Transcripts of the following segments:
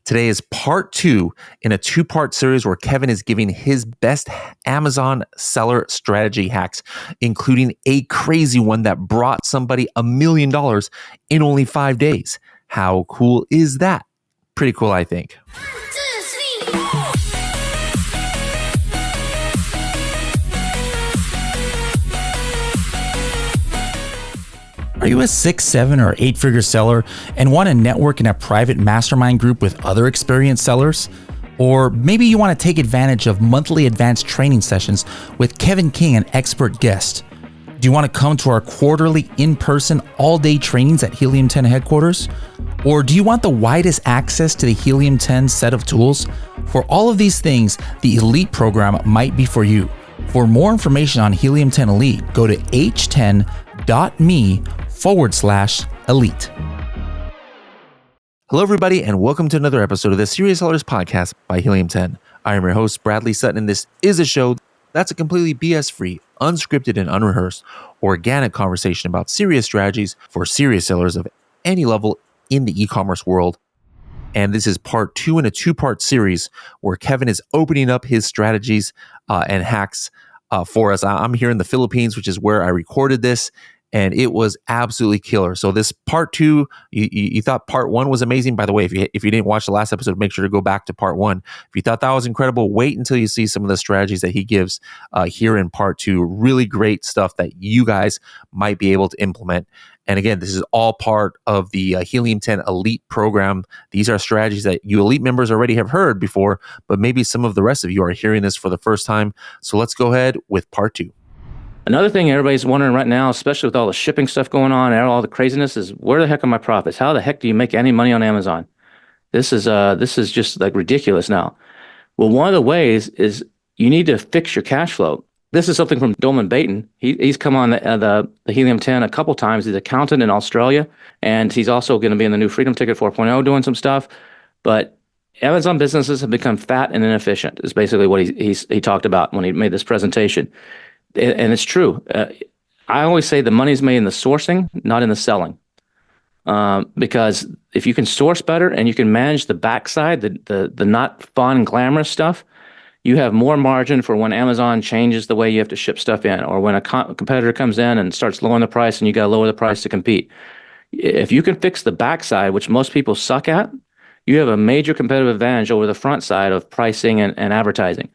Today is part 2 in a 2-part series where Kevin is giving his best Amazon seller strategy hacks, including a crazy one that brought somebody $1 million in only 5 days. How cool is that? Pretty cool, I think. Are you a 6, 7, or 8-figure seller and want to network in a private mastermind group with other experienced sellers? Or maybe you want to take advantage of monthly advanced training sessions with Kevin King, an expert guest. Do you want to come to our quarterly in-person all-day trainings at Helium 10 headquarters? Or do you want the widest access to the Helium 10 set of tools? For all of these things, the Elite program might be for you. For more information on Helium 10 Elite, go to h10.me/elite. Hello, everybody, and welcome to another episode of the Serious Sellers Podcast by Helium 10. I am your host, Bradley Sutton, and this is a show that's a completely BS-free, unscripted, and unrehearsed, organic conversation about serious strategies for serious sellers of any level in the e-commerce world. And this is part 2 in a 2-part series where Kevin is opening up his strategies and hacks for us. I'm here in the Philippines, which is where I recorded this, and it was absolutely killer. So this part 2, you thought part 1 was amazing. By the way, if you didn't watch the last episode, make sure to go back to part 1. If you thought that was incredible, wait until you see some of the strategies that he gives here in part 2. Really great stuff that you guys might be able to implement. And again, this is all part of the Helium 10 Elite program. These are strategies that you Elite members already have heard before, but maybe some of the rest of you are hearing this for the first time. So let's go ahead with part 2. Another thing everybody's wondering right now, especially with all the shipping stuff going on and all the craziness, is where the heck are my profits? How the heck do you make any money on Amazon? This is just like ridiculous now. Well, one of the ways is you need to fix your cash flow. This is something from Dolman Baton. He's come on the Helium 10 a couple times. He's an accountant in Australia, and he's also going to be in the new Freedom Ticket 4.0 doing some stuff. But Amazon businesses have become fat and inefficient is basically what he talked about when he made this presentation. And it's true. I always say the money's made in the sourcing, not in the selling. Because if you can source better and you can manage the backside, the not fun, glamorous stuff, you have more margin for when Amazon changes the way you have to ship stuff in, or when a competitor comes in and starts lowering the price and you got to lower the price to compete. If you can fix the backside, which most people suck at, you have a major competitive advantage over the front side of pricing and advertising.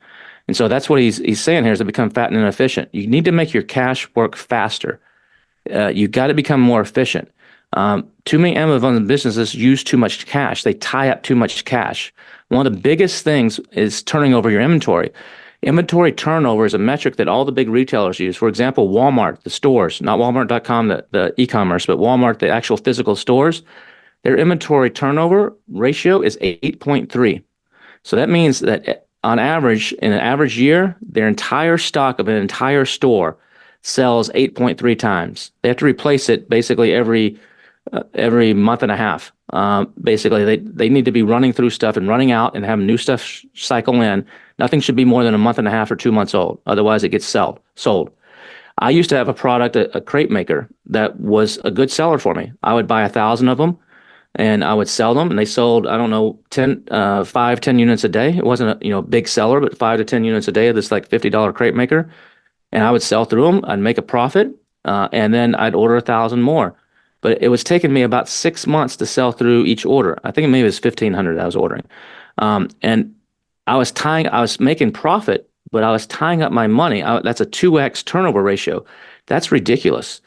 And so that's what he's saying here is to become fat and inefficient. You need to make your cash work faster. You got to become more efficient. Too many Amazon businesses use too much cash. They tie up too much cash. One of the biggest things is turning over your inventory. Inventory turnover is a metric that all the big retailers use. For example, Walmart, the stores, not Walmart.com, the e-commerce, but Walmart, the actual physical stores, their inventory turnover ratio is 8.3. So that means that on average, in an average year, their entire stock of an entire store sells 8.3 times. They have to replace it basically every month and a half. Basically, they need to be running through stuff and running out and having new stuff cycle in. Nothing should be more than a month and a half or 2 months old. Otherwise, it gets sold. I used to have a product, a crate maker, that was a good seller for me. I would buy 1,000 of them, and I would sell them, and they sold, 5, 10 units a day. It wasn't a big seller, but 5 to 10 units a day of this like $50 crate maker. And I would sell through them. I'd make a profit, and then I'd order 1,000 more. But it was taking me about 6 months to sell through each order. I think maybe it was 1,500 I was ordering. And I was making profit, but I was tying up my money. That's a 2x turnover ratio. That's ridiculous.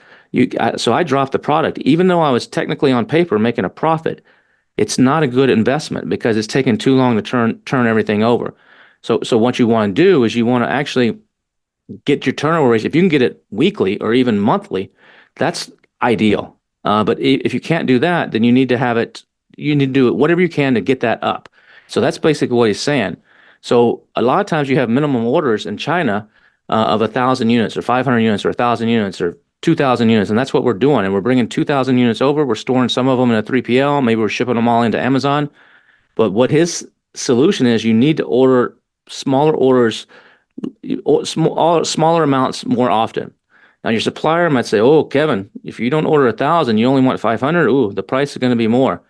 So I dropped the product. Even though I was technically on paper making a profit, it's not a good investment because it's taking too long to turn everything over. So what you want to do is you want to actually get your turnover ratio. If you can get it weekly or even monthly, that's ideal. But if you can't do that, then you need to do it whatever you can to get that up. So that's basically what he's saying. So a lot of times you have minimum orders in China of 1,000 units or 500 units or 1,000 units or 2,000 units, and that's what we're doing. And we're bringing 2,000 units over. We're storing some of them in a 3PL. Maybe we're shipping them all into Amazon. But what his solution is, you need to order smaller orders, smaller amounts more often. Now, your supplier might say, "Oh, Kevin, if you don't order 1,000, you only want 500. Ooh, the price is going to be more."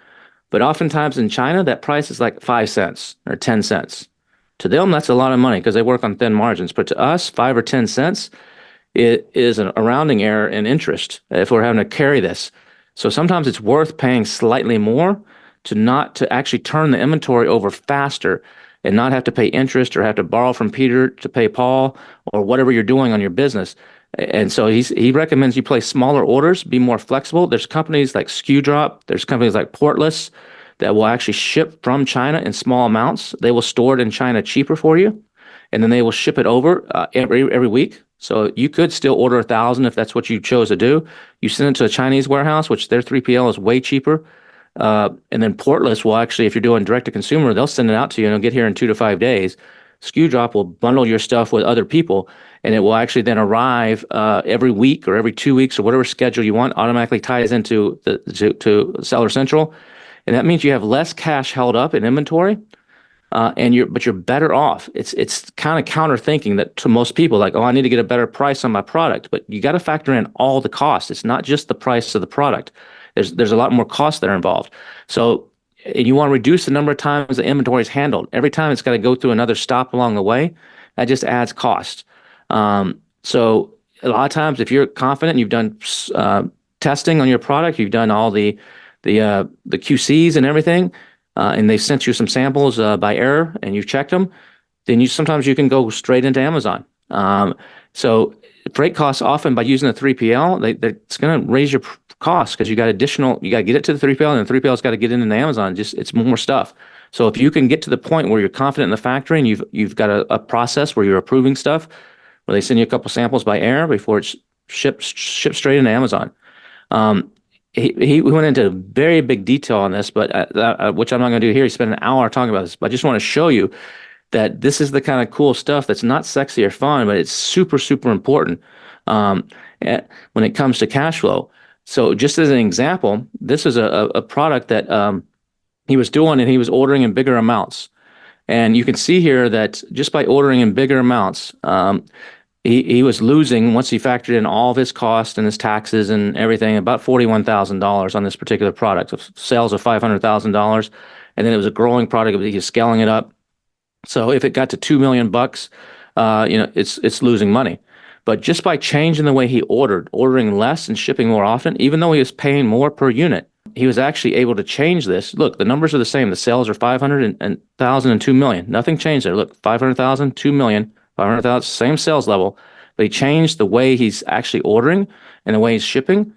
But oftentimes in China, that price is like 5 cents or 10 cents. To them, that's a lot of money because they work on thin margins. But to us, 5 or 10 cents, it is a rounding error in interest if we're having to carry this. So sometimes it's worth paying slightly more to actually turn the inventory over faster and not have to pay interest or have to borrow from Peter to pay Paul or whatever you're doing on your business. And so he recommends you place smaller orders, be more flexible. There's companies like SKU there's companies like Portless that will actually ship from China in small amounts. They will store it in China cheaper for you, and then they will ship it over every week. So you could still order 1,000 if that's what you chose to do. You send it to a Chinese warehouse, which their 3PL is way cheaper. And then Portless will actually, if you're doing direct to consumer, they'll send it out to you and it'll get here in 2 to 5 days. SKU will bundle your stuff with other people, and it will actually then arrive every week or every 2 weeks or whatever schedule you want. Automatically ties into to Seller Central, and that means you have less cash held up in inventory, but you're better off. It's kind of counter thinking that to most people, like, oh, I need to get a better price on my product, but you got to factor in all the costs. It's not just the price of the product. There's a lot more costs that are involved. So and you want to reduce the number of times the inventory is handled. Every time it's got to go through another stop along the way, that just adds cost. So a lot of times, if you're confident, you've done testing on your product, you've done all the QCs and everything, and they sent you some samples by error, and you've checked them, then sometimes you can go straight into Amazon. So freight costs often by using a 3PL, it's going to raise your costs because you got to get it to the 3PL, and the 3PL's got to get it into Amazon. It's more stuff. So if you can get to the point where you're confident in the factory and you've got a process where you're approving stuff, where they send you a couple samples by air before it's shipped straight into Amazon. He went into very big detail on this, but which I'm not going to do here. He spent an hour talking about this, but I just want to show you that this is the kind of cool stuff that's not sexy or fun, but it's super, super important when it comes to cash flow. So just as an example, this is a product that he was doing, and he was ordering in bigger amounts. And you can see here that just by ordering in bigger amounts, he was losing, once he factored in all of his costs and his taxes and everything, about $41,000 on this particular product, of sales of $500,000. And then it was a growing product, but he was scaling it up. So if it got to $2 million bucks, it's losing money. But just by changing the way he ordering less and shipping more often, even though he was paying more per unit, he was actually able to change this. Look, the numbers are the same. The sales are 500,000 and 2 million. Nothing changed there. Look, 500,000, 2 million, 500,000, same sales level. But he changed the way he's actually ordering and the way he's shipping,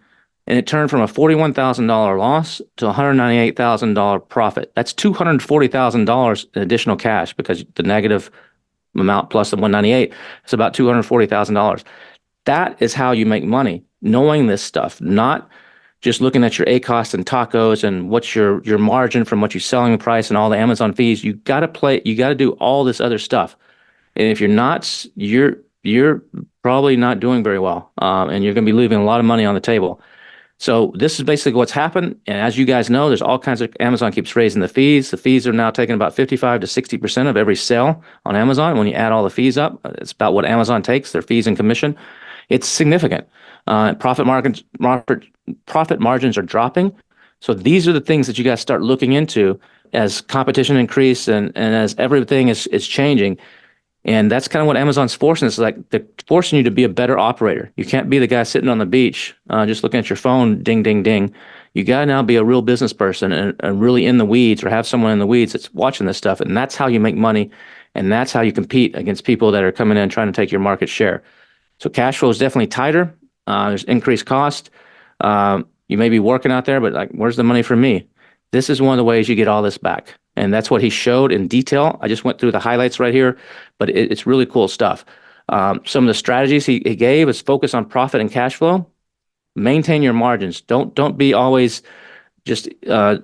and it turned from a $41,000 loss to a $198,000 profit. That's $240,000 in additional cash, because the negative amount plus the 198 is about $240,000. That is how you make money, knowing this stuff, not just looking at your ACost and tacos and what's your margin from what you're selling the price and all the Amazon fees. You got to do all this other stuff. And if you're not, you're probably not doing very well, and you're going to be leaving a lot of money on the table. So this is basically what's happened. And as you guys know, there's all kinds of, Amazon keeps raising the fees. The fees are now taking about 55 to 60% of every sale on Amazon. When you add all the fees up, it's about what Amazon takes, their fees and commission. It's significant. Profit margins are dropping. So these are the things that you guys start looking into as competition increase and as everything is changing. And that's kind of what Amazon's forcing us. Like, they're forcing you to be a better operator. You can't be the guy sitting on the beach, just looking at your phone, ding, ding, ding. You got to now be a real business person and really in the weeds, or have someone in the weeds that's watching this stuff. And that's how you make money. And that's how you compete against people that are coming in trying to take your market share. So cash flow is definitely tighter. There's increased cost. You may be working out there, but like, where's the money for me? This is one of the ways you get all this back. And that's what he showed in detail. I just went through the highlights right here, but it's really cool stuff. Some of the strategies he gave is focus on profit and cash flow. Maintain your margins. Don't be always just ready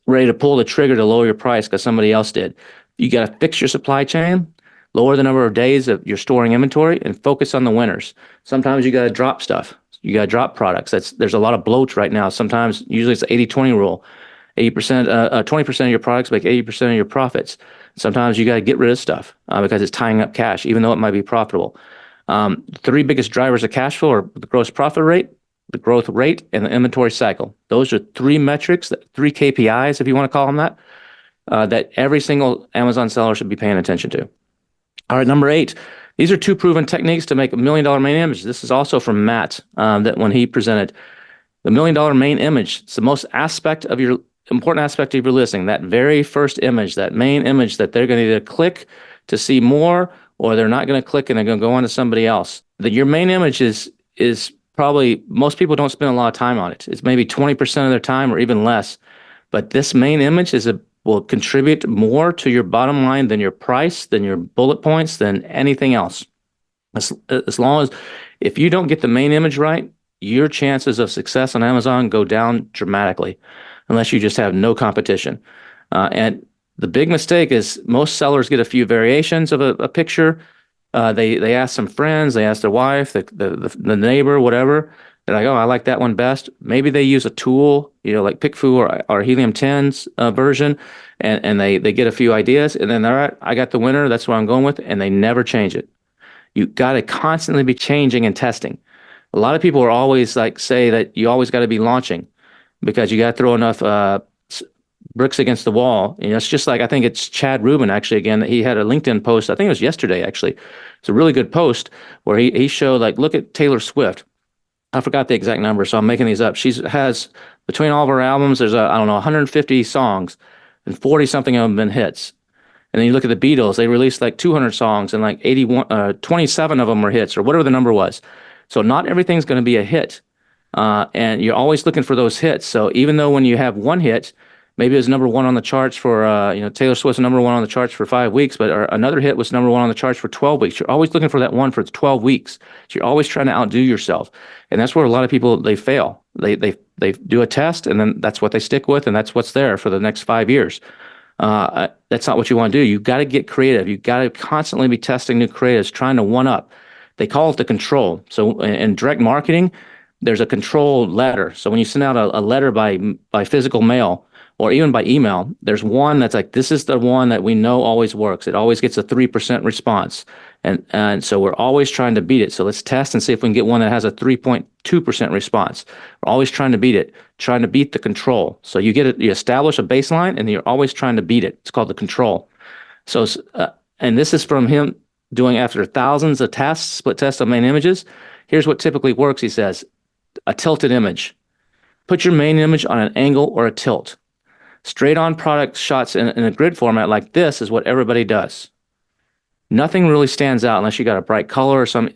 to pull the trigger to lower your price because somebody else did. You got to fix your supply chain, lower the number of days of you're storing inventory, and focus on the winners. Sometimes you got to drop stuff. You got to drop products. There's a lot of bloat right now. Sometimes, usually it's the 80-20 rule. 20% of your products make 80% of your profits. Sometimes you got to get rid of stuff because it's tying up cash, even though it might be profitable. Three biggest drivers of cash flow are the gross profit rate, the growth rate, and the inventory cycle. Those are three metrics, three KPIs, if you want to call them that every single Amazon seller should be paying attention to. All right, number 8. These are 2 proven techniques to make $1 million main image. This is also from Matt, that when he presented the $1 million main image. It's the most important aspect of your listing. That very first image, that main image that they're going to either click to see more, or they're not going to click and they're going to go on to somebody else. That your main image is probably, most people don't spend a lot of time on it. It's maybe 20% of their time or even less. But this main image will contribute more to your bottom line than your price, than your bullet points, than anything else. As long as, if you don't get the main image right, your chances of success on Amazon go down dramatically, unless you just have no competition. And the big mistake is most sellers get a few variations of a picture. They ask some friends, they ask their wife, the neighbor, whatever. They're like, oh, I like that one best. Maybe they use a tool, like PickFu or Helium 10's version, and they get a few ideas, and then, all right, I got the winner. That's what I'm going with, and they never change it. You got to constantly be changing and testing. A lot of people are always say that you always got to be launching because you got to throw enough bricks against the wall. It's just like, I think it's Chad Rubin, actually, again, that he had a LinkedIn post. I think it was yesterday, actually. It's a really good post where he showed, look at Taylor Swift. I forgot the exact number, so I'm making these up. She has, between all of her albums, there's, 150 songs, and 40 something of them have been hits. And then you look at the Beatles, they released 200 songs, and 27 of them were hits, or whatever the number was. So not everything's going to be a hit. And you're always looking for those hits. So even though when you have one hit, maybe it was number 1 on the charts for, Taylor Swift's number 1 on the charts for 5 weeks, but another hit was number 1 on the charts for 12 weeks. You're always looking for that one for 12 weeks. So you're always trying to outdo yourself. And that's where a lot of people, they fail. They do a test, and then that's what they stick with, and that's what's there for the next 5 years. That's not what you want to do. You've got to get creative. You've got to constantly be testing new creatives, trying to one up. They call it the control. So in direct marketing, there's a control letter. So when you send out a letter by physical mail or even by email, there's one that's this is the one that we know always works. It always gets a 3% response. And so we're always trying to beat it. So let's test and see if we can get one that has a 3.2% response. We're always trying to beat it, trying to beat the control. So you establish a baseline, and you're always trying to beat it. It's called the control. So, and this is from him doing after thousands of tests, split tests of main images. Here's what typically works, he says. A tilted image. Put your main image on an angle or a tilt. Straight on product shots in a grid format like this is what everybody does. Nothing really stands out unless you got a bright color or some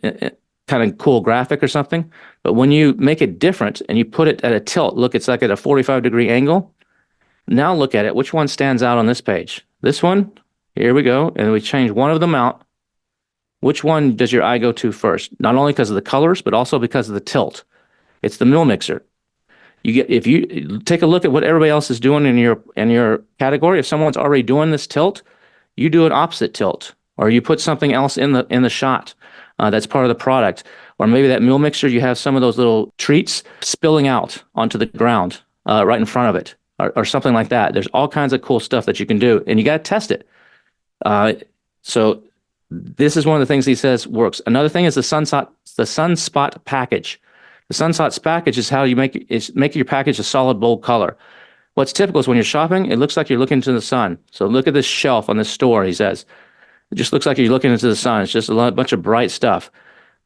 kind of cool graphic or something. But when you make it different and you put it at a tilt, look, it's at a 45-degree angle. Now look at it. Which one stands out on this page? This one. Here we go. And we change one of them out. Which one does your eye go to first? Not only because of the colors, but also because of the tilt. It's the mill mixer. If you take a look at what everybody else is doing in your category, if someone's already doing this tilt, you do an opposite tilt, or you put something else in the shot that's part of the product, or maybe that mill mixer, you have some of those little treats spilling out onto the ground right in front of it, or something like that. There's all kinds of cool stuff that you can do, and you got to test it. So this is one of the things he says works. Another thing is the sunspot package. The sunspots package is how you make your package a solid bold color. What's typical is when you're shopping, it looks like you're looking into the sun. So look at this shelf on this store, he says. It just looks like you're looking into the sun. It's just a bunch of bright stuff.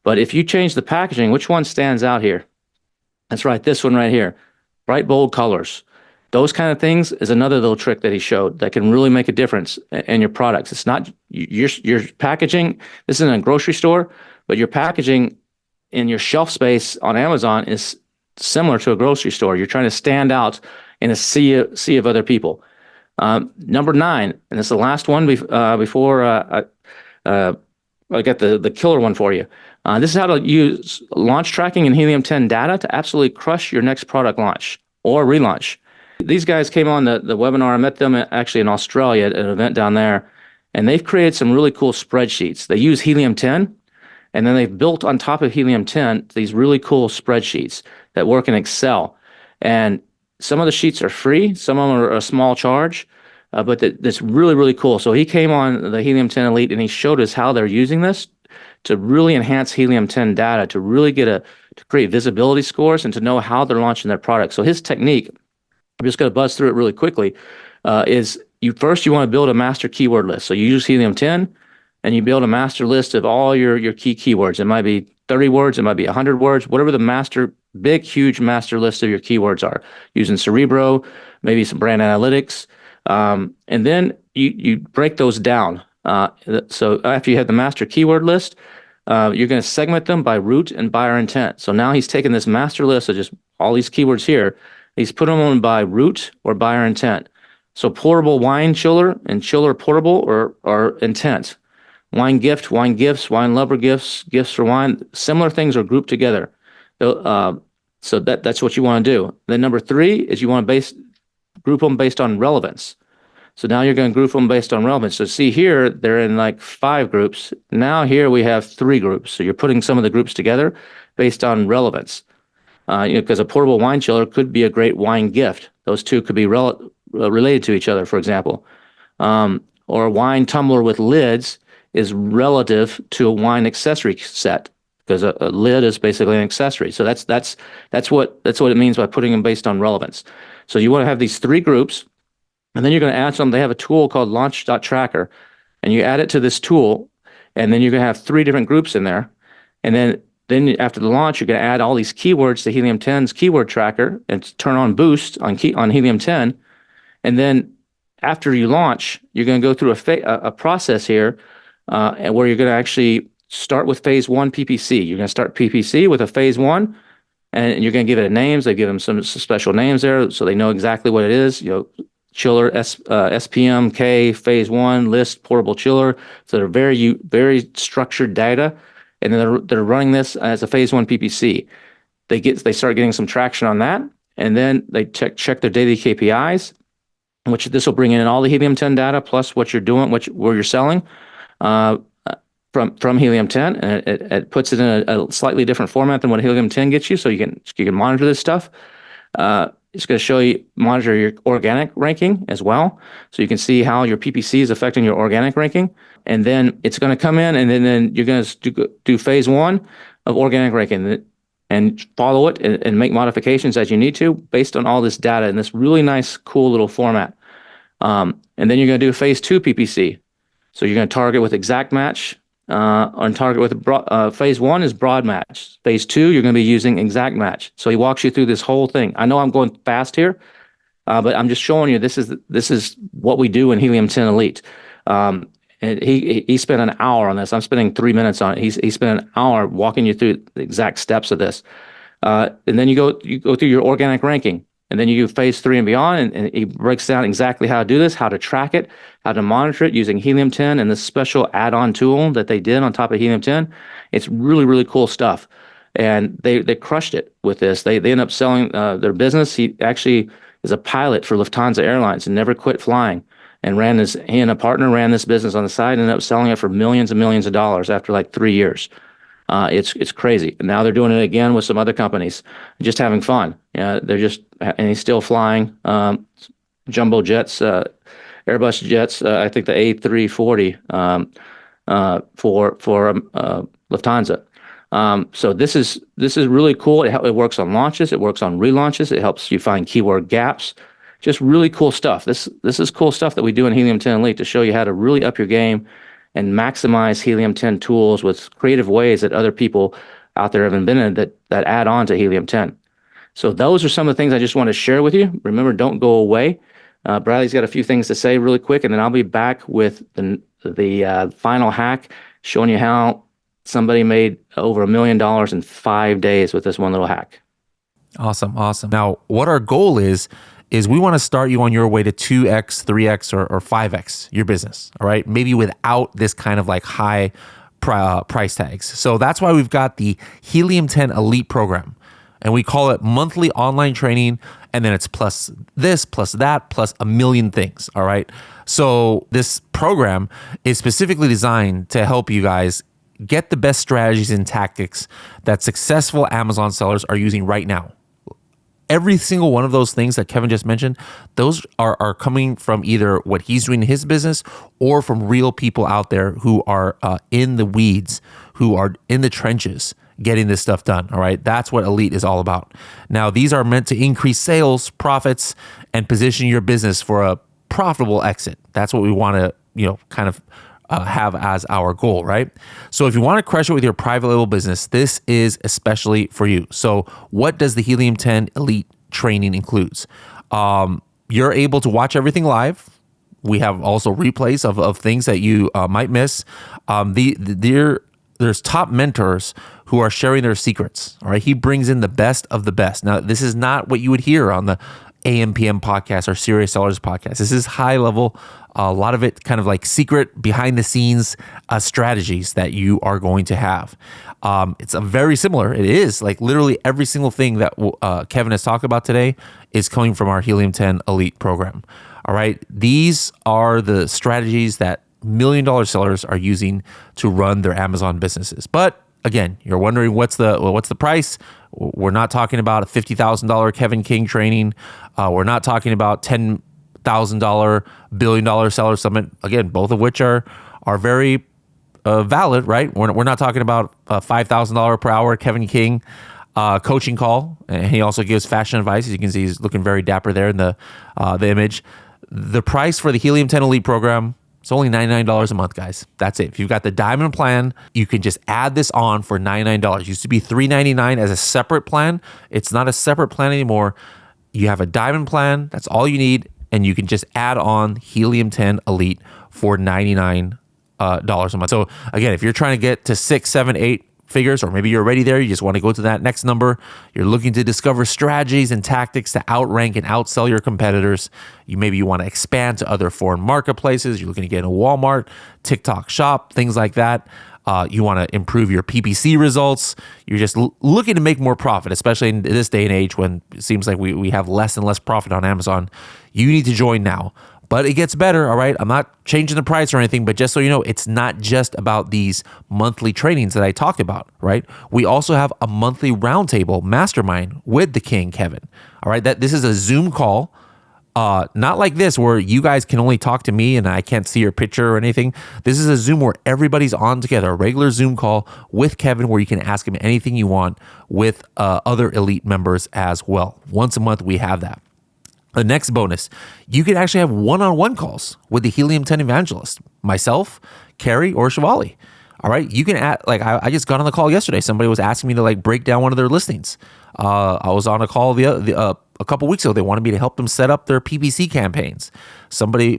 But if you change the packaging, which one stands out here? That's right, this one right here. Bright, bold colors. Those kind of things is another little trick that he showed that can really make a difference in your products. It's not your packaging. This isn't a grocery store, but your packaging in your shelf space on Amazon is similar to a grocery store. You're trying to stand out in a sea of other people. Number 9, and it's the last one before I get the killer one for you. This is how to use launch tracking and Helium 10 data to absolutely crush your next product launch or relaunch. These guys came on the webinar. I met them actually in Australia at an event down there, and they've created some really cool spreadsheets. They use Helium 10, and then they've built on top of Helium 10 these really cool spreadsheets that work in Excel. And some of the sheets are free, some of them are a small charge, but that's really, really cool. So he came on the Helium 10 Elite, and he showed us how they're using this to really enhance Helium 10 data, to really get to create visibility scores, and to know how they're launching their product. So his technique, I'm just going to buzz through it really quickly, is you want to build a master keyword list. So you use Helium 10 and you build a master list of all your key keywords. It might be 30 words, it might be 100 words, whatever the big, huge master list of your keywords are, using Cerebro, maybe some brand analytics. And then you break those down. So after you have the master keyword list, you're going to segment them by route and buyer intent. So now he's taken this master list of just all these keywords here. He's put them on by route or buyer intent. So portable wine chiller and chiller portable are intent. Wine gift, wine gifts, wine lover gifts, gifts for wine. Similar things are grouped together. So that's what you want to do. Then number 3 is you want to group them based on relevance. So now you're going to group them based on relevance. So see here, they're in like 5 groups. Now here we have 3 groups. So you're putting some of the groups together based on relevance. Because a portable wine chiller could be a great wine gift. Those two could be related to each other, for example. Or a wine tumbler with lids is relative to a wine accessory set, because a lid is basically an accessory. So that's what it means by putting them based on relevance. So you want to have these 3 groups, and then you're going to add some. They have a tool called Launch.Tracker, and you add it to this tool, and then you're going to have 3 different groups in there, and then after the launch, you're going to add all these keywords to Helium 10's keyword tracker and turn on boost on Helium 10. And then after you launch, you're going to go through a process here and where you're going to actually start with phase 1 PPC. You're going to start PPC with a phase 1, and you're going to give it a names. They give them some special names there so they know exactly what it is. Chiller, SPM, K, phase 1, list, portable chiller. So they're very structured data. And then they're running this as a phase 1 PPC. They start getting some traction on that, and then they check their daily KPIs, which this will bring in all the Helium 10 data plus what you're doing, where you're selling from Helium 10, and it puts it in a slightly different format than what Helium 10 gets you, so you can monitor this stuff. It's going to monitor your organic ranking as well, so you can see how your PPC is affecting your organic ranking. And then it's going to come in, and then you're going to do phase 1 of organic ranking and follow it and make modifications as you need to based on all this data in this really nice, cool little format. And then you're going to do phase 2 PPC. So you're going to target with exact match, on target with phase 1 is broad match. Phase 2, you're going to be using exact match. So he walks you through this whole thing. I know I'm going fast here, but I'm just showing you this is what we do in Helium 10 Elite. And he spent an hour on this. I'm spending 3 minutes on it. He spent an hour walking you through the exact steps of this. And then you go through your organic ranking, and then you do phase 3 and beyond. And he breaks down exactly how to do this, how to track it, how to monitor it using Helium 10 and this special add-on tool that they did on top of Helium 10. It's really, really cool stuff. And they crushed it with this. They end up selling their business. He actually is a pilot for Lufthansa Airlines and never quit flying. And he and a partner ran this business on the side and ended up selling it for millions and millions of dollars after like 3 years. It's crazy. And now they're doing it again with some other companies, just having fun. And he's still flying jumbo jets, Airbus jets. I think the A340 for Lufthansa. So this is really cool. It works on launches. It works on relaunches. It helps you find keyword gaps. Just really cool stuff. This is cool stuff that we do in Helium 10 Elite to show you how to really up your game and maximize Helium 10 tools with creative ways that other people out there have invented that add on to Helium 10. So those are some of the things I just want to share with you. Remember, don't go away. Bradley's got a few things to say really quick, and then I'll be back with the final hack, showing you how somebody made over $1 million in 5 days with this one little hack. Awesome. Now, what our goal is we want to start you on your way to 2x, 3x, or 5x your business, all right? Maybe without this kind of like high price tags. So that's why we've got the Helium 10 Elite program, and we call it monthly online training, and then it's plus this, plus that, plus a million things, all right? So this program is specifically designed to help you guys get the best strategies and tactics that successful Amazon sellers are using right now. Every single one of those things that Kevin just mentioned, those are coming from either what he's doing in his business or from real people out there who are in the weeds, who are in the trenches, getting this stuff done. All right. That's what Elite is all about. Now, these are meant to increase sales, profits, and position your business for a profitable exit. That's what we want to, kind of have as our goal, right? So if you want to crush it with your private label business, this is especially for you. So what does the Helium 10 Elite training includes? You're able to watch everything live. We have also replays of things that you might miss. There's top mentors who are sharing their secrets. All right. He brings in the best of the best. Now, this is not what you would hear on the AM/PM podcast or Serious Sellers podcast. This is high level. A lot of it kind of like secret behind the scenes strategies that you are going to have. It's a very similar. It is like literally every single thing that Kevin has talked about today is coming from our Helium 10 Elite program. All right. These are the strategies that $1 million sellers are using to run their Amazon businesses. But again, you're wondering what's the price? We're not talking about a $50,000 Kevin King training. We're not talking about $10,000 $1 billion seller summit. Again, both of which are very valid, right? We're not talking about a $5,000 per hour Kevin King coaching call. And he also gives fashion advice. As you can see, he's looking very dapper there in the image. The price for the Helium 10 Elite program, it's only $99 a month, guys. That's it. If you've got the diamond plan, you can just add this on for $99. It used to be $399 as a separate plan. It's not a separate plan anymore. You have a diamond plan. That's all you need. And you can just add on Helium 10 Elite for $99 a month. So again, if you're trying to get to 6, 7, 8 figures, or maybe you're already there, you just want to go to that next number, you're looking to discover strategies and tactics to outrank and outsell your competitors, you want to expand to other foreign marketplaces, you're looking to get in a Walmart, TikTok shop, things like that. You want to improve your PPC results. You're just looking to make more profit, especially in this day and age when it seems like we have less and less profit on Amazon. You need to join now. But it gets better, all right? I'm not changing the price or anything, but just so you know, it's not just about these monthly trainings that I talked about, right? We also have a monthly roundtable mastermind with the King, Kevin, all right? This is a Zoom call, not like this where you guys can only talk to me and I can't see your picture or anything. This is a Zoom where everybody's on together, a regular Zoom call with Kevin where you can ask him anything you want with other Elite members as well. Once a month, we have that. The next bonus, you can actually have one-on-one calls with the Helium 10 evangelist, myself, Carrie, or Shivali. All right, you can add, I just got on the call yesterday. Somebody was asking me to break down one of their listings. I was on a call a couple weeks ago. They wanted me to help them set up their PPC campaigns.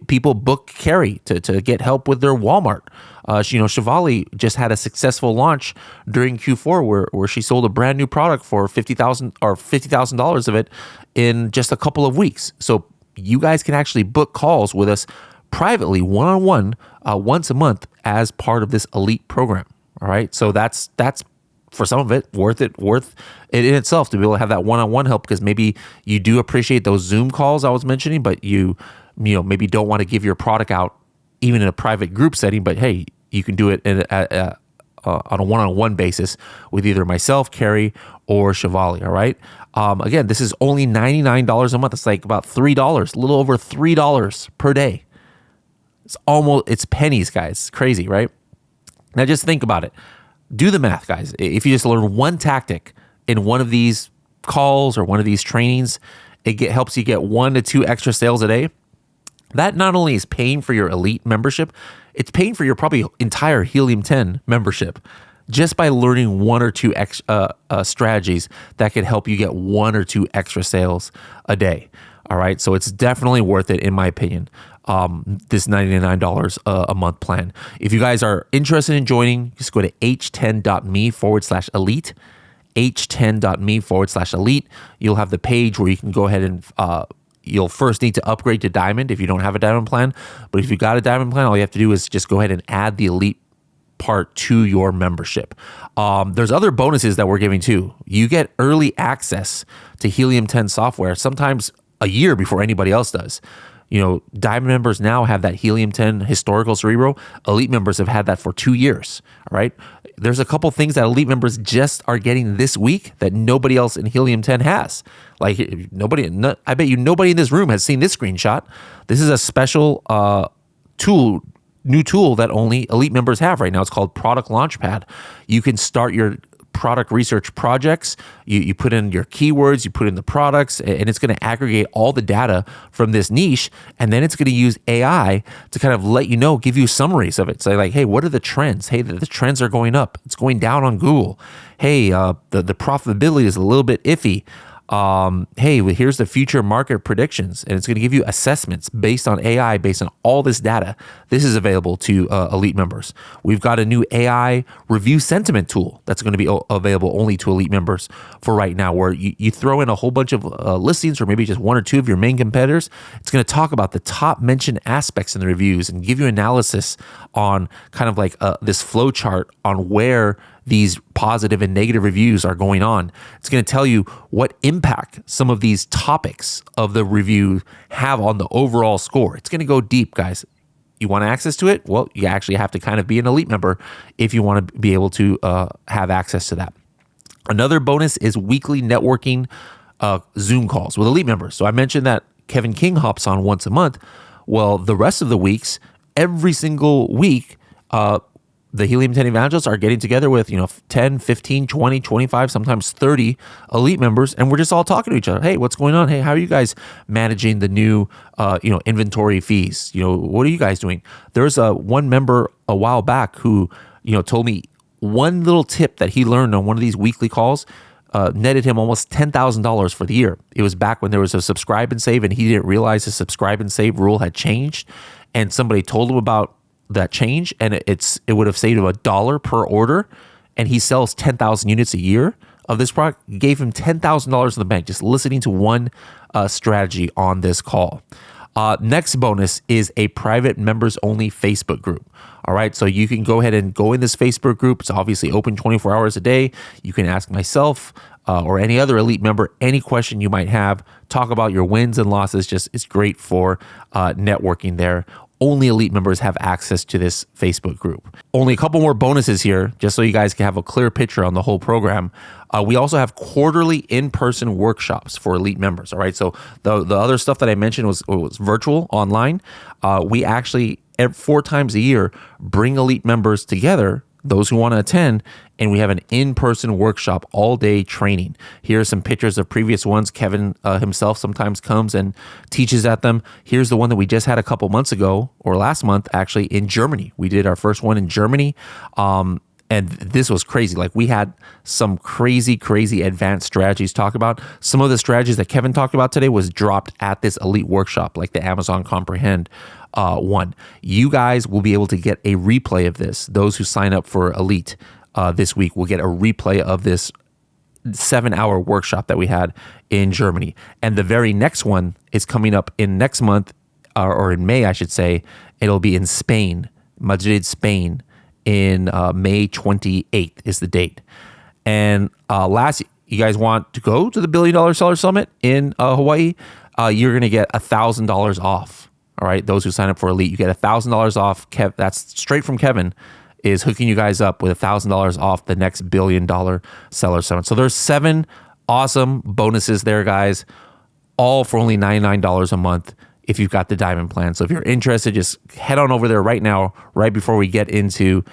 People book Carrie to get help with their Walmart. Shivali just had a successful launch during Q4 where she sold a brand new product for $50,000 of it in just a couple of weeks. So you guys can actually book calls with us privately, one-on-one, once a month as part of this Elite program. All right. So that's for some of it worth it in itself to be able to have that one-on-one help, because maybe you do appreciate those Zoom calls I was mentioning, but you maybe don't want to give your product out even in a private group setting, but hey, you can do it on a one-on-one basis with either myself, Carrie, or Shivali. All right. Again, this is only $99 a month. It's like about $3, a little over $3 per day. It's pennies, guys. It's crazy, right? Now just think about it. Do the math, guys. If you just learn one tactic in one of these calls or one of these trainings, it helps you get 1 to 2 extra sales a day. That not only is paying for your Elite membership, it's paying for your probably entire Helium 10 membership just by learning 1 or 2 strategies that could help you get 1 or 2 extra sales a day. All right. So it's definitely worth it, in my opinion, this $99 a month plan. If you guys are interested in joining, just go to h10.me/elite, h10.me/elite. You'll have the page where you can go ahead and you'll first need to upgrade to Diamond if you don't have a Diamond plan. But if you got a Diamond plan, all you have to do is just go ahead and add the Elite part to your membership. There's other bonuses that we're giving too. You get early access to Helium 10 software, sometimes a year before anybody else does. Diamond members now have that Helium 10 historical Cerebro. Elite members have had that for 2 years. All right. There's a couple things that Elite members just are getting this week that nobody else in Helium 10 has. I bet you nobody in this room has seen this screenshot. This is a special new tool that only Elite members have right now. It's called Product Launchpad. You can start your product research projects. You put in your keywords, you put in the products, and it's going to aggregate all the data from this niche. And then it's going to use AI to kind of let you know, give you summaries of it. Say like, hey, what are the trends? Hey, the trends are going up. It's going down on Google. Hey, the profitability is a little bit iffy. Hey, well, here's the future market predictions, and it's going to give you assessments based on AI, based on all this data. This is available to elite members. We've got a new AI review sentiment tool that's going to be available only to elite members for right now, where you throw in a whole bunch of listings or maybe just one or two of your main competitors. It's going to talk about the top mentioned aspects in the reviews and give you analysis on kind of like this flow chart on where these positive and negative reviews are going on. It's going to tell you what impact some of these topics of the review have on the overall score. It's going to go deep, guys. You want access to it? Well, you actually have to kind of be an elite member if you want to be able to have access to that. Another bonus is weekly networking Zoom calls with elite members. So I mentioned that Kevin King hops on once a month. Well, the rest of the weeks, every single week, the Helium 10 evangelists are getting together with, 10, 15, 20, 25, sometimes 30 elite members. And we're just all talking to each other. Hey, what's going on? Hey, how are you guys managing the new, inventory fees? What are you guys doing? There's one member a while back who, told me one little tip that he learned on one of these weekly calls netted him almost $10,000 for the year. It was back when there was a subscribe and save, and he didn't realize the subscribe and save rule had changed. And somebody told him about that change, and it would have saved him $1 per order, and he sells 10,000 units a year of this product. Gave him $10,000 in the bank just listening to one strategy on this call. Next bonus is a private members only Facebook group. All right, so you can go ahead and go in this Facebook group. It's obviously open 24 hours a day. You can ask myself or any other elite member any question you might have. Talk about your wins and losses. It's great for networking there. Only elite members have access to this Facebook group. Only a couple more bonuses here, just so you guys can have a clear picture on the whole program. We also have quarterly in-person workshops for elite members. All right, so the other stuff that I mentioned was virtual, online. We actually 4 times a year bring elite members together, those who want to attend, and we have an in-person workshop all-day training. Here are some pictures of previous ones. Kevin himself sometimes comes and teaches at them. Here's the one that we just had a couple months ago, or last month, actually, in Germany. We did our first one in Germany, and this was crazy. Like, we had some crazy advanced strategies talk about. Some of the strategies that Kevin talked about today was dropped at this elite workshop, like the Amazon Comprehend one. You guys will be able to get a replay of this. Those who sign up for Elite this week will get a replay of this 7-hour workshop that we had in Germany. And the very next one is coming up in next month, or in May, I should say. It'll be in Spain, Madrid, Spain, in May 28th is the date. And last, you guys want to go to the $1 Billion Seller Summit in Hawaii? You're going to get $1,000 off. All right, those who sign up for Elite, you get $1,000 off. That's straight from Kevin, is hooking you guys up with $1,000 off the next $1 Billion Seller Summit. So there's 7 awesome bonuses there, guys, all for only $99 a month if you've got the Diamond plan. So if you're interested, just head on over there right now, right before we get into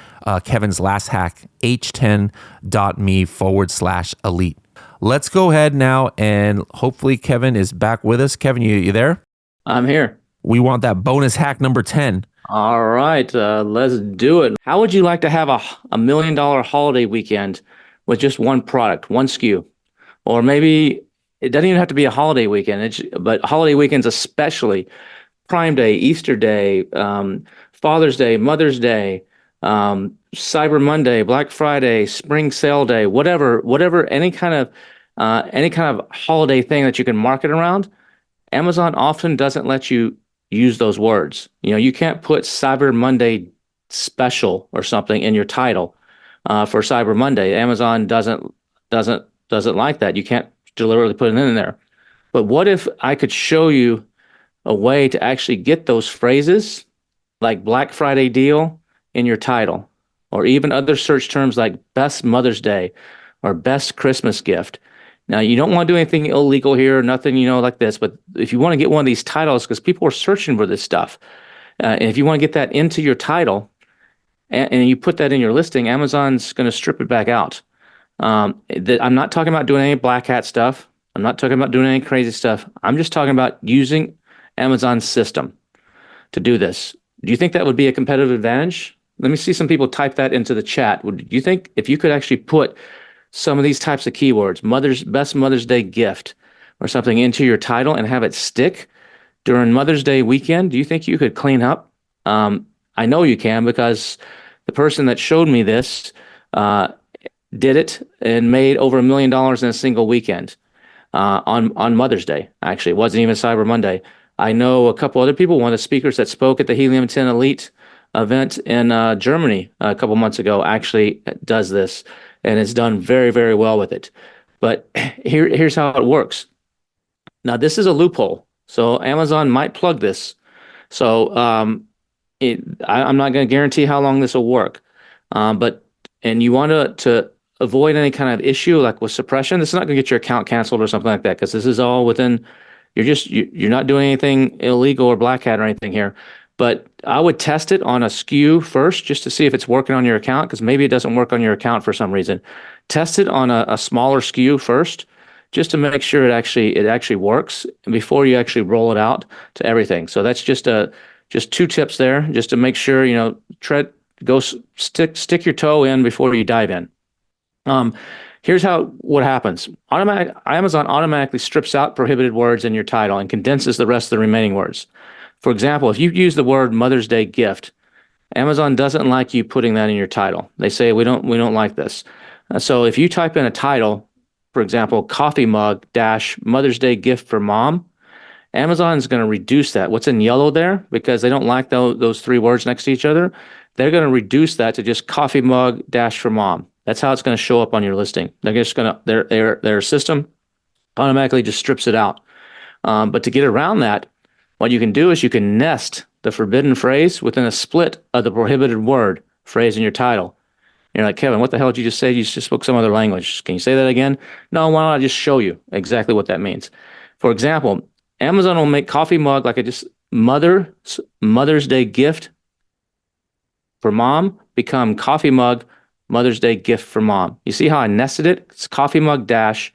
Kevin's last hack, h10.me/elite. Let's go ahead now, and hopefully Kevin is back with us. Kevin, you there? I'm here. We want that bonus hack number 10. All right, let's do it. How would you like to have a $1 million holiday weekend with just one product, one SKU? Or maybe it doesn't even have to be a holiday weekend, but holiday weekends especially, Prime Day, Easter Day, Father's Day, Mother's Day, Cyber Monday, Black Friday, Spring Sale Day, whatever, any kind of holiday thing that you can market around. Amazon often doesn't let you use those words. You can't put Cyber Monday special or something in your title for Cyber Monday. Amazon doesn't like that. You can't deliberately put it in there. But what if I could show you a way to actually get those phrases like Black Friday deal in your title, or even other search terms like best Mother's Day or best Christmas gift? Now, you don't want to do anything illegal here, nothing, like this. But if you want to get one of these titles, because people are searching for this stuff, and if you want to get that into your title and you put that in your listing, Amazon's going to strip it back out. I'm not talking about doing any black hat stuff. I'm not talking about doing any crazy stuff. I'm just talking about using Amazon's system to do this. Do you think that would be a competitive advantage? Let me see some people type that into the chat. Do you think if you could actually put some of these types of keywords, best Mother's Day gift or something into your title and have it stick during Mother's Day weekend, do you think you could clean up? I know you can because the person that showed me this did it and made over $1 million in a single weekend on Mother's Day. Actually, it wasn't even Cyber Monday. I know a couple other people. One of the speakers that spoke at the Helium 10 Elite event in Germany a couple months ago actually does this and has done very, very well with it. But here's how it works. Now, this is a loophole. So Amazon might plug this. So I'm not going to guarantee how long this will work. And you want to avoid any kind of issue like with suppression. This is not going to get your account canceled or something like that because this is all within. You're not doing anything illegal or black hat or anything here. But I would test it on a SKU first just to see if it's working on your account because maybe it doesn't work on your account for some reason. Test it on a smaller SKU first just to make sure it actually works before you actually roll it out to everything. So that's just two tips there just to make sure, stick your toe in before you dive in. Here's what happens. Amazon automatically strips out prohibited words in your title and condenses the rest of the remaining words. For example, if you use the word Mother's Day gift, Amazon doesn't like you putting that in your title. They say we don't like this. So if you type in a title, for example, coffee mug - Mother's Day gift for mom, Amazon is going to reduce that. What's in yellow there, because they don't like those three words next to each other, they're going to reduce that to just coffee mug - for mom. That's how it's going to show up on your listing. They're just going to their system automatically just strips it out. But to get around that, what you can do is you can nest the forbidden phrase within a split of the prohibited word phrase in your title. You're like, Kevin, what the hell did you just say? You just spoke some other language. Can you say that again? No, why don't I just show you exactly what that means? For example, Amazon will make coffee mug like Mother's Day gift for mom become coffee mug Mother's Day gift for mom. You see how I nested it? It's coffee mug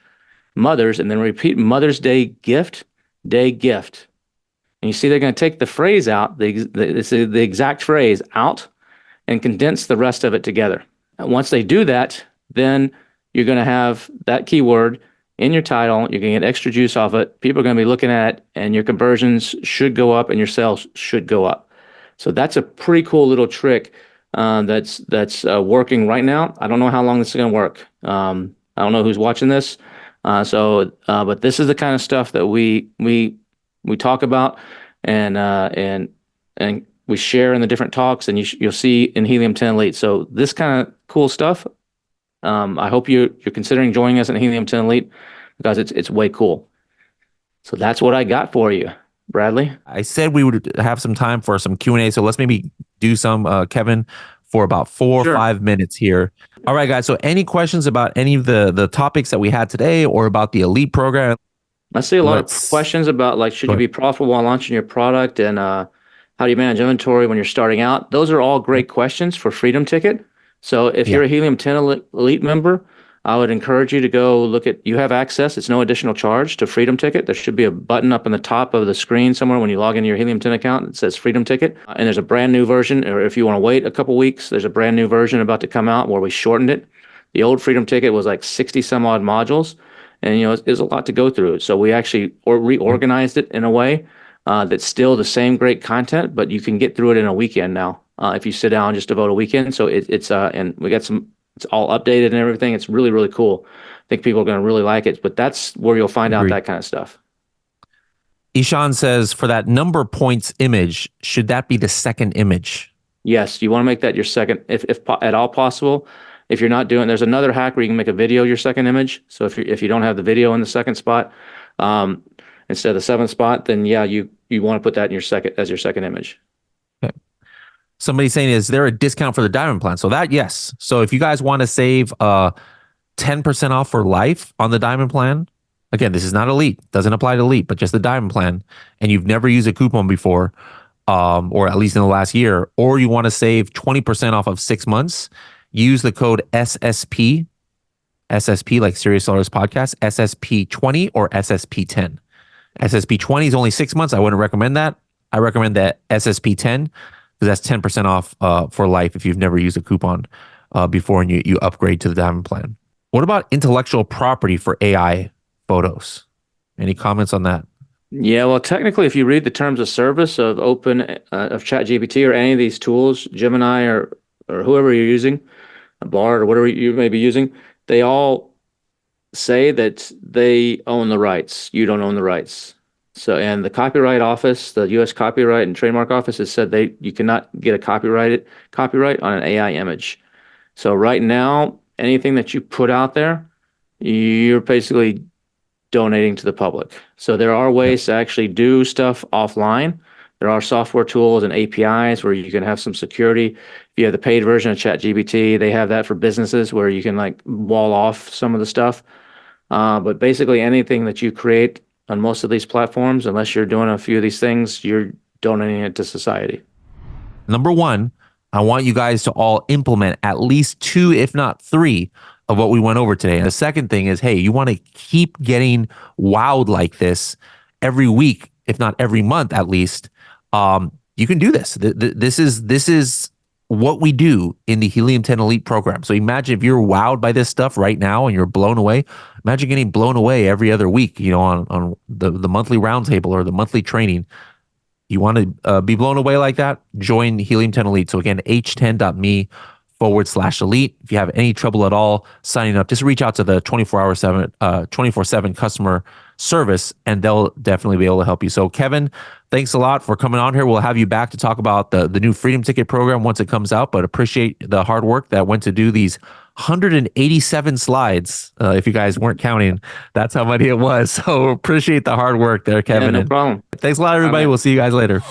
- Mother's and then repeat Mother's Day gift. And you see they're going to take the phrase out, the exact phrase out and condense the rest of it together. And once they do that, then you're going to have that keyword in your title. You're going to get extra juice off it. People are going to be looking at it and your conversions should go up and your sales should go up. So that's a pretty cool little trick that's working right now. I don't know how long this is going to work. I don't know who's watching this. But this is the kind of stuff that we talk about and we share in the different talks, and you'll see in Helium 10 Elite. So this kind of cool stuff. I hope you're considering joining us in Helium 10 Elite because it's way cool. So that's what I got for you, Bradley. I said we would have some time for some Q&A, so let's maybe do some, Kevin, for about 4 or 5 minutes here. All right, guys. So any questions about any of the topics that we had today or about the Elite program? I see a lot of questions about should you be profitable while launching your product and how do you manage inventory when you're starting out? Those are all great questions for Freedom Ticket. So if you're a Helium 10 Elite member, I would encourage you to go look at, you have access, it's no additional charge to Freedom Ticket. There should be a button up on the top of the screen somewhere when you log into your Helium 10 account. It says Freedom Ticket. And there's a brand new version, or if you want to wait a couple weeks, there's a brand new version about to come out where we shortened it. The old Freedom Ticket was like 60 some odd modules. And, it's a lot to go through. So we actually reorganized it in a way that's still the same great content, but you can get through it in a weekend now if you sit down and just devote a weekend. So and we got it's all updated and everything. It's really, really cool. I think people are going to really like it, but that's where you'll find out that kind of stuff. Ishan says, for that number points image, should that be the second image? Yes, you want to make that your second, if at all possible. If you're not doing, there's another hack where you can make a video your second image. So if you don't have the video in the second spot, instead of the seventh spot, then you want to put that in your second image. Okay. Somebody's saying, is there a discount for the diamond plan? So yes. So if you guys want to save 10% off for life on the diamond plan, again, this is not Elite, doesn't apply to Elite, but just the diamond plan, and you've never used a coupon before, or at least in the last year, or you want to save 20% off of 6 months, use the code SSP SSP, like Serious Sellers Podcast, SSP 20 or SSP 10. SSP 20 is only 6 months. I wouldn't recommend that. I recommend that SSP 10 because that's 10% off for life if you've never used a coupon before and you upgrade to the Diamond plan. What about intellectual property for AI photos? Any comments on that? Yeah, well, technically, if you read the terms of service of ChatGPT or any of these tools, Gemini or whoever you're using, Bard or whatever you may be using, they all say that they own the rights. You don't own the rights. So, and the Copyright Office, the U.S. Copyright and Trademark Office, has said you cannot get a copyright on an AI image. So right now, anything that you put out there, you're basically donating to the public. So there are ways to actually do stuff offline. There are software tools and APIs where you can have some security. If you have the paid version of ChatGPT, they have that for businesses where you can like wall off some of the stuff. But basically anything that you create on most of these platforms, unless you're doing a few of these things, you're donating it to society. Number one, I want you guys to all implement at least 2, if not 3, of what we went over today. And the second thing is, hey, you want to keep getting wowed like this every week, if not every month at least. You can do this. This is what we do in the Helium 10 Elite program. So imagine if you're wowed by this stuff right now and you're blown away. Imagine getting blown away every other week, on the monthly roundtable or the monthly training. You want to be blown away like that? Join Helium 10 Elite. So again, h10.me/elite. If you have any trouble at all signing up, just reach out to the 24/7 customer service and they'll definitely be able to help you. So Kevin, thanks a lot for coming on here. We'll have you back to talk about the new Freedom Ticket program once it comes out, but appreciate the hard work that went to do these 187 slides. If you guys weren't counting, that's how many it was. So appreciate the hard work there, Kevin. Yeah, no problem. Thanks a lot, everybody. We'll see you guys later.